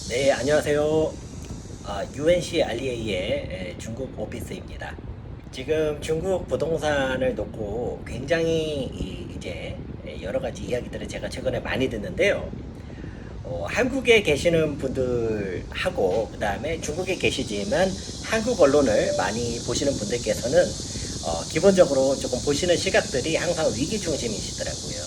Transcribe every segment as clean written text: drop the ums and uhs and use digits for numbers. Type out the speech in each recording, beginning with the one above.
네, 안녕하세요. UNC REA의 중국 오피스입니다. 지금 중국 부동산을 놓고 굉장히 이제 여러 가지 이야기들을 제가 최근에 많이 듣는데요. 한국에 계시는 분들하고 그 다음에 중국에 계시지만 한국 언론을 많이 보시는 분들께서는 기본적으로 조금 보시는 시각들이 항상 위기 중심이시더라고요.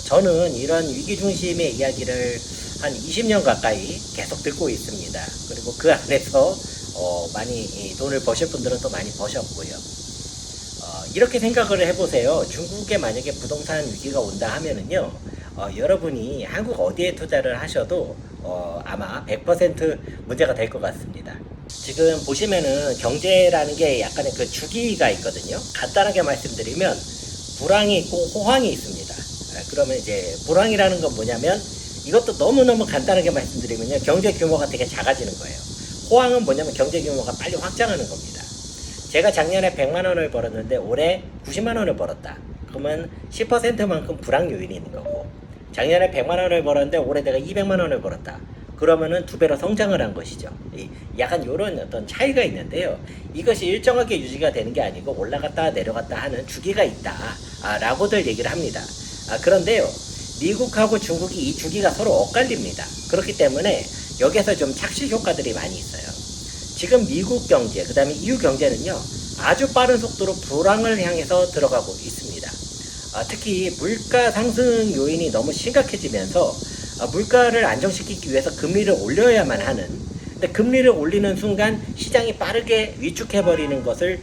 저는 이런 위기 중심의 이야기를 한 20년 가까이 계속 듣고 있습니다. 그리고 그 안에서 많이 돈을 버실 분들은 또 많이 버셨고요. 이렇게 생각을 해보세요. 중국에 만약에 부동산 위기가 온다 하면은요, 여러분이 한국 어디에 투자를 하셔도 아마 100% 문제가 될 것 같습니다. 지금 보시면은 경제라는 게 약간의 그 주기가 있거든요. 간단하게 말씀드리면 불황이 있고 호황이 있습니다. 그러면 이제 불황이라는 건 뭐냐면 이것도 너무너무 간단하게 말씀드리면요, 경제 규모가 되게 작아지는 거예요. 호황은 뭐냐면 경제 규모가 빨리 확장하는 겁니다. 제가 작년에 100만 원을 벌었는데 올해 90만 원을 벌었다. 그러면 10%만큼 불황 요인이 있는 거고, 작년에 100만 원을 벌었는데 올해 내가 200만 원을 벌었다. 그러면은 두 배로 성장을 한 것이죠. 약간 이런 어떤 차이가 있는데요. 이것이 일정하게 유지가 되는 게 아니고 올라갔다 내려갔다 하는 주기가 있다. 라고들 얘기를 합니다. 그런데요, 미국하고 중국이 이 주기가 서로 엇갈립니다. 그렇기 때문에 여기서 좀 착시 효과들이 많이 있어요. 지금 미국 경제, 그 다음에 EU 경제는요, 아주 빠른 속도로 불황을 향해서 들어가고 있습니다. 특히 물가 상승 요인이 너무 심각해지면서 물가를 안정시키기 위해서 금리를 올려야만 하는, 근데 금리를 올리는 순간 시장이 빠르게 위축해버리는 것을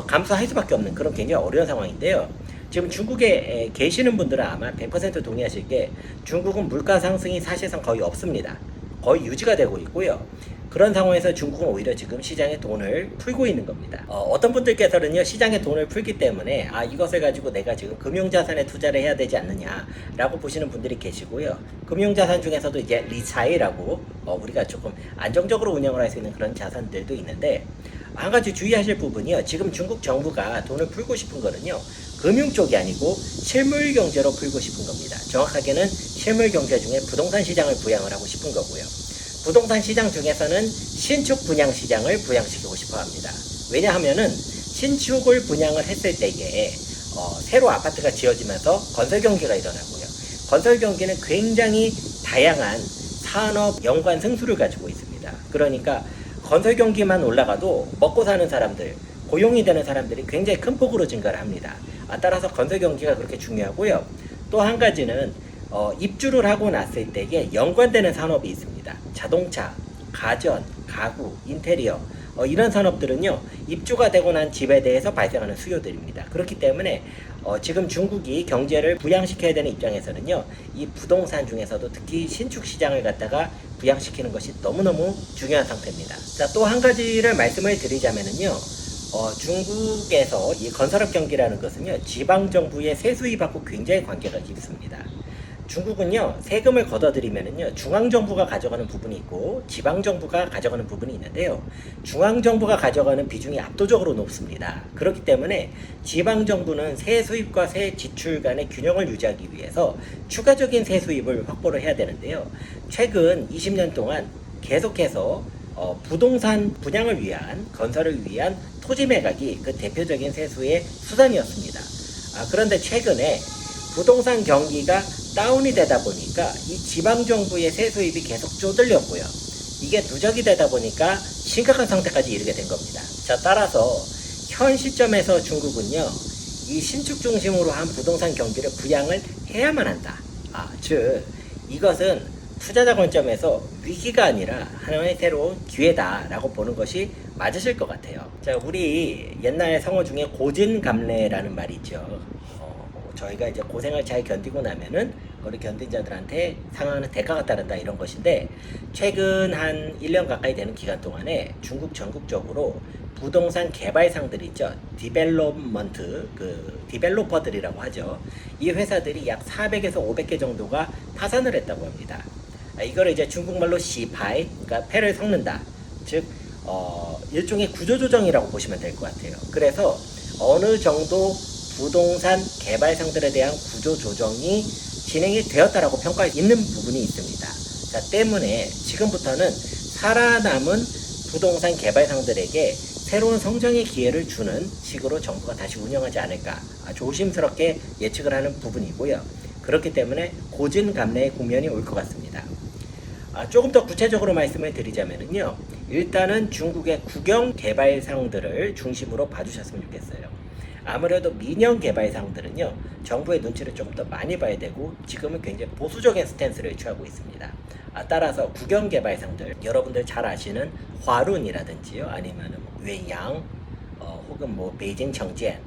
감수할 수밖에 없는 그런 굉장히 어려운 상황인데요. 지금 중국에 계시는 분들은 아마 100% 동의하실 게 중국은 물가 상승이 사실상 거의 없습니다. 거의 유지가 되고 있고요. 그런 상황에서 중국은 오히려 지금 시장에 돈을 풀고 있는 겁니다. 어떤 분들께서는요, 시장에 돈을 풀기 때문에 이것을 가지고 내가 지금 금융자산에 투자를 해야 되지 않느냐라고 보시는 분들이 계시고요. 금융자산 중에서도 이제 리차이라고 우리가 조금 안정적으로 운영을 할 수 있는 그런 자산들도 있는데, 한 가지 주의하실 부분이요, 지금 중국 정부가 돈을 풀고 싶은 거는요, 금융 쪽이 아니고 실물 경제로 풀고 싶은 겁니다. 정확하게는 실물 경제 중에 부동산 시장을 부양을 하고 싶은 거고요. 부동산 시장 중에서는 신축 분양 시장을 부양시키고 싶어 합니다. 왜냐하면은 신축을 분양을 했을 때에 새로 아파트가 지어지면서 건설 경기가 일어나고요. 건설 경기는 굉장히 다양한 산업 연관 승수를 가지고 있습니다. 그러니까 건설 경기만 올라가도 먹고 사는 사람들, 고용이 되는 사람들이 굉장히 큰 폭으로 증가를 합니다. 따라서 건설 경기가 그렇게 중요하고요. 또 한 가지는 입주를 하고 났을 때에 연관되는 산업이 있습니다. 자동차, 가전, 가구, 인테리어, 이런 산업들은요, 입주가 되고 난 집에 대해서 발생하는 수요들입니다. 그렇기 때문에 지금 중국이 경제를 부양시켜야 되는 입장에서는요, 이 부동산 중에서도 특히 신축 시장을 갖다가 부양시키는 것이 너무너무 중요한 상태입니다. 자, 또 한 가지를 말씀을 드리자면은요, 중국에서 이 건설업 경기라는 것은요, 지방정부의 세수입하고 굉장히 관계가 깊습니다. 중국은요, 세금을 걷어들이면은요, 중앙정부가 가져가는 부분이 있고 지방정부가 가져가는 부분이 있는데요, 중앙정부가 가져가는 비중이 압도적으로 높습니다. 그렇기 때문에 지방정부는 세수입과 세지출 간의 균형을 유지하기 위해서 추가적인 세수입을 확보를 해야 되는데요, 최근 20년 동안 계속해서 부동산 분양을 위한, 건설을 위한 토지 매각이 그 대표적인 세수의 수단이었습니다. 그런데 최근에 부동산 경기가 다운이 되다 보니까 이 지방정부의 세수입이 계속 쪼들렸고요. 이게 누적이 되다 보니까 심각한 상태까지 이르게 된 겁니다. 자, 따라서 현 시점에서 중국은요, 이 신축 중심으로 한 부동산 경기를 부양을 해야만 한다. 즉, 이것은 투자자 관점에서 위기가 아니라 하나의 새로운 기회다라고 보는 것이 맞으실 것 같아요. 자, 우리 옛날 성어 중에 고진감래라는 말이 있죠. 저희가 이제 고생을 잘 견디고 나면은 우리 견딘 자들한테 상황하는 대가가 따른다, 이런 것인데, 최근 한 1년 가까이 되는 기간 동안에 중국 전국적으로 부동산 개발상들이 있죠. 디벨로퍼들이라고 하죠. 이 회사들이 약 400에서 500개 정도가 파산을 했다고 합니다. 이걸 이제 중국말로 시파이, 그러니까 패를 섞는다. 즉, 일종의 구조조정이라고 보시면 될 것 같아요. 그래서 어느 정도 부동산 개발상들에 대한 구조조정이 진행이 되었다라고 평가할 있는 부분이 있습니다. 자, 때문에 지금부터는 살아남은 부동산 개발상들에게 새로운 성장의 기회를 주는 식으로 정부가 다시 운영하지 않을까 조심스럽게 예측을 하는 부분이고요. 그렇기 때문에 고진감래의 국면이 올 것 같습니다. 조금 더 구체적으로 말씀을 드리자면요. 일단은 중국의 국영 개발상들을 중심으로 봐주셨으면 좋겠어요. 아무래도 민영 개발상들은요, 정부의 눈치를 조금 더 많이 봐야 되고, 지금은 굉장히 보수적인 스탠스를 취하고 있습니다. 따라서 국영 개발상들, 여러분들 잘 아시는 화룬이라든지요, 아니면 웨이양, 혹은 베이징 청지엔,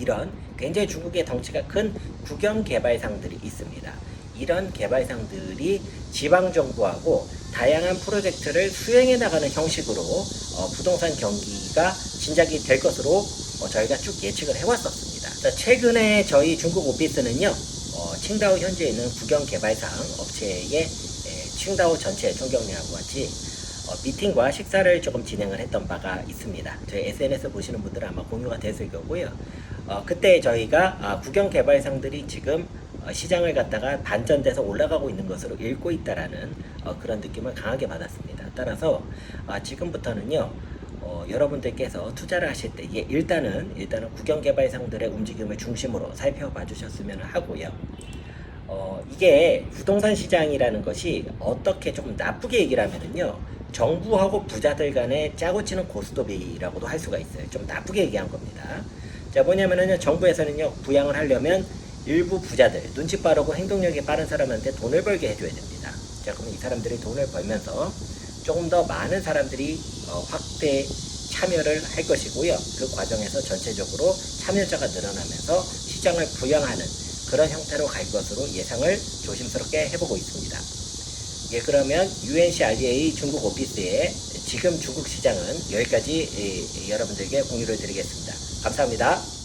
이런 굉장히 중국의 덩치가 큰 국영 개발상들이 있습니다. 이런 개발상들이 지방정부하고 다양한 프로젝트를 수행해 나가는 형식으로 부동산 경기가 진작이 될 것으로 저희가 쭉 예측을 해왔었습니다. 자, 최근에 저희 중국 오피스는요, 칭다오 현지에 있는 국영 개발상 업체의 칭다오 전체 총경리하고 같이 미팅과 식사를 조금 진행을 했던 바가 있습니다. 저희 SNS 보시는 분들은 아마 공유가 됐을 거고요. 그때 저희가 국영 개발상들이 지금 시장을 갖다가 반전돼서 올라가고 있는 것으로 읽고 있다라는 그런 느낌을 강하게 받았습니다. 따라서 지금부터는요, 여러분들께서 투자를 하실 때 일단은 국영 개발상들의 움직임을 중심으로 살펴봐 주셨으면 하고요. 이게 부동산 시장이라는 것이 어떻게 조금 나쁘게 얘기를 하면은요, 정부하고 부자들 간의 짜고 치는 고스톱이라고도 할 수가 있어요. 좀 나쁘게 얘기한 겁니다. 자, 뭐냐면은요, 정부에서는요, 부양을 하려면 일부 부자들, 눈치 빠르고 행동력이 빠른 사람한테 돈을 벌게 해줘야 됩니다. 자, 그러면 이 사람들이 돈을 벌면서 조금 더 많은 사람들이 확대 참여를 할 것이고요. 그 과정에서 전체적으로 참여자가 늘어나면서 시장을 부양하는 그런 형태로 갈 것으로 예상을 조심스럽게 해보고 있습니다. 예, 그러면 UNC RDA 중국 오피스의 지금 중국 시장은 여기까지 여러분들에게 공유를 드리겠습니다. 감사합니다.